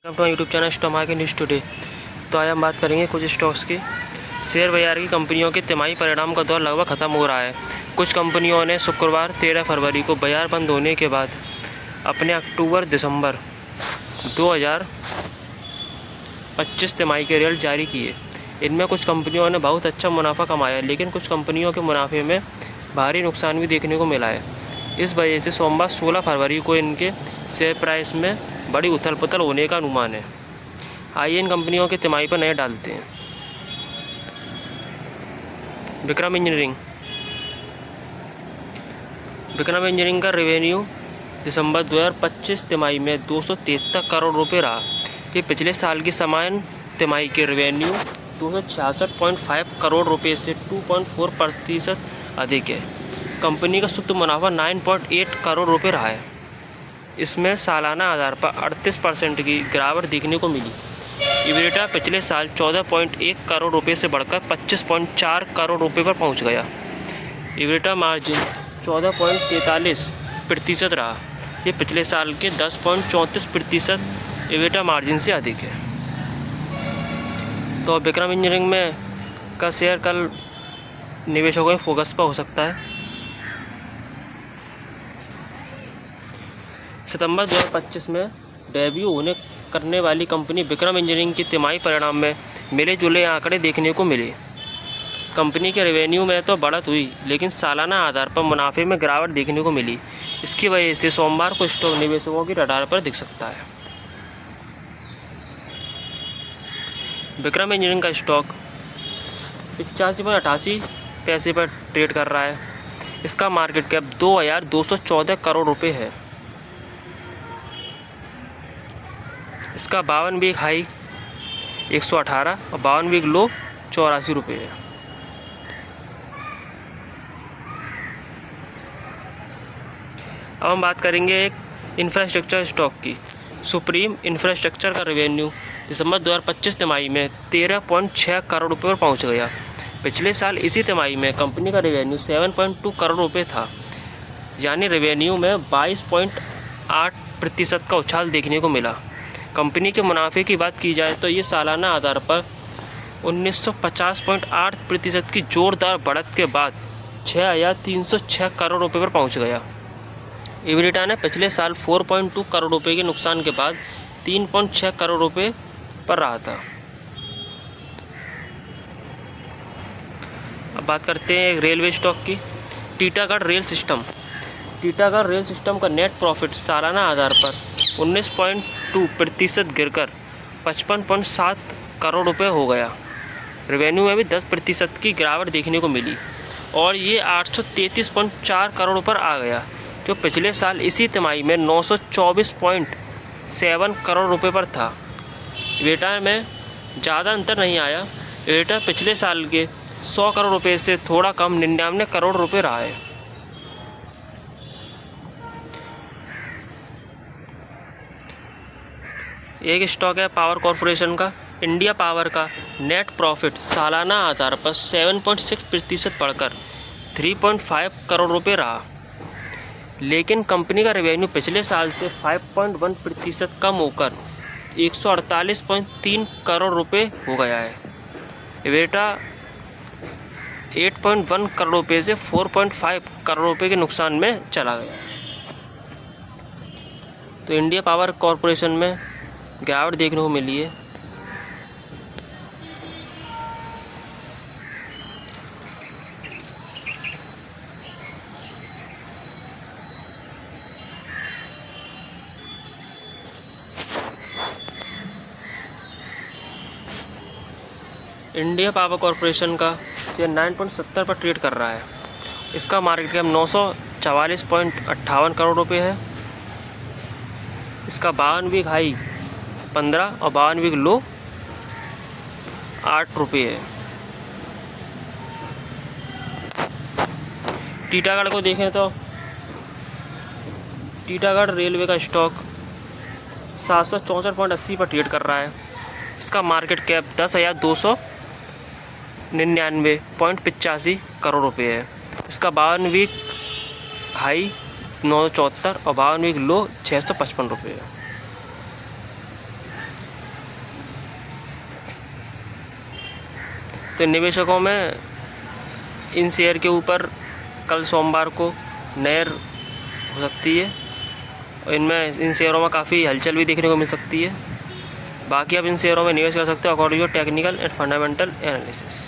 Welcome to YouTube channel stock market news today. तो आज हम बात करेंगे कुछ स्टॉक्स की। शेयर बाजार की कंपनियों के तिमाही परिणाम का दौर लगभग ख़त्म हो रहा है। कुछ कंपनियों ने शुक्रवार 13 फरवरी को बाजार बंद होने के बाद अपने अक्टूबर-दिसंबर 2025 तिमाही के रिजल्ट जारी किए। इनमें कुछ कंपनियों ने बहुत अच्छा मुनाफा कमाया, लेकिन कुछ कंपनियों के मुनाफे में भारी नुकसान भी देखने को मिला है। इस वजह से सोमवार 16 फरवरी को इनके शेयर प्राइस में बड़ी उथल पुथल होने का अनुमान है। आइए इन कंपनियों के तिमाही पर नज़र डालते हैं। विक्रम इंजीनियरिंग का रेवेन्यू दिसंबर 2025 तिमाही में 273 करोड़ रुपये रहा। ये पिछले साल की समान तिमाही के रेवेन्यू 266.5 करोड़ रुपये से 2.4% अधिक है। कंपनी का शुद्ध मुनाफा 9.8 करोड़ रुपये रहा है। इसमें सालाना आधार पर 38% की गिरावट देखने को मिली। इबिटा पिछले साल 14.1 करोड़ रुपये से बढ़कर 25.4 करोड़ रुपये पर पहुंच गया। इबिटा मार्जिन 14.43% रहा। ये पिछले साल के 10.34% इबिटा मार्जिन से अधिक है। तो विक्रम इंजीनियरिंग में का शेयर कल निवेशकों के फोकस पर हो सकता है। सितंबर 2025 में डेब्यू करने वाली कंपनी विक्रम इंजीनियरिंग की तिमाही परिणाम में मिले जुले आंकड़े देखने को मिले। कंपनी के रेवेन्यू में तो बढ़त हुई, लेकिन सालाना आधार पर मुनाफे में गिरावट देखने को मिली। इसकी वजह से सोमवार को स्टॉक निवेशकों की रडार पर दिख सकता है। विक्रम इंजीनियरिंग का स्टॉक 85.88 पर ट्रेड कर रहा है। इसका मार्केट कैप 2214 करोड़ रुपये है। इसका 52 वीक हाई 118 और 52 वीक लो 84 रुपये है। अब हम बात करेंगे एक इंफ्रास्ट्रक्चर स्टॉक की। सुप्रीम इंफ्रास्ट्रक्चर का रेवेन्यू दिसंबर 2025 तिमाही में 13.6 करोड़ रुपये पर पहुंच गया। पिछले साल इसी तिमाही में कंपनी का रेवेन्यू 7.2 करोड़ रुपये था, यानी रेवेन्यू में 22.8% का उछाल देखने को मिला। कंपनी के मुनाफे की बात की जाए तो ये सालाना आधार पर 1950.8% की जोरदार बढ़त के बाद 6,306 करोड़ रुपये पर पहुंच गया। इबिटा ने पिछले साल 4.2 करोड़ रुपये के नुकसान के बाद 3.6 करोड़ रुपये पर रहा था। अब बात करते हैं रेलवे स्टॉक की। टीटागढ़ रेल सिस्टम का नेट प्रॉफिट सालाना आधार पर 19.2% गिरकर 55.7 करोड़ रुपये हो गया। रेवेन्यू में भी 10% की गिरावट देखने को मिली और ये 833.4 करोड़ पर आ गया, जो पिछले साल इसी तिमाही में 924.7 करोड़ रुपये पर था। इबिटा में ज़्यादा अंतर नहीं आया। इबिटा पिछले साल के 100 करोड़ रुपये से थोड़ा कम 99 करोड़ रुपये रहा है। एक स्टॉक है पावर कॉरपोरेशन का। इंडिया पावर का नेट प्रॉफिट सालाना आधार पर 7.6% बढ़कर 3.5 करोड़ रुपये रहा, लेकिन कंपनी का रेवेन्यू पिछले साल से 5.1% कम होकर 148.3 करोड़ रुपये हो गया है। इबिटा 8.1 करोड़ रुपये से 4.5 करोड़ रुपये के नुकसान में चला गया। तो इंडिया पावर कॉरपोरेशन में गिरावट देखने को मिली है। इंडिया पावर कॉरपोरेशन का शेयर 9.70 पर ट्रेड कर रहा है। इसका मार्केट कैप 944.58 करोड़ रुपये है। इसका 52 वीक हाई 15 और 52 वीक लो 8 रुपये है। टीटागढ़ को देखें तो टीटागढ़ रेलवे का स्टॉक 764.80 पर ट्रेड कर रहा है। इसका मार्केट कैप 10,299.85 करोड़ रुपये है। इसका 52 वीक हाई 974 और 52 वीक लो 655 रुपये है। तो निवेशकों में इन शेयर के ऊपर कल सोमवार को नहर हो सकती है और इन शेयरों में काफ़ी हलचल भी देखने को मिल सकती है। बाकी आप इन शेयरों में निवेश कर सकते हो according to technical and fundamental analysis.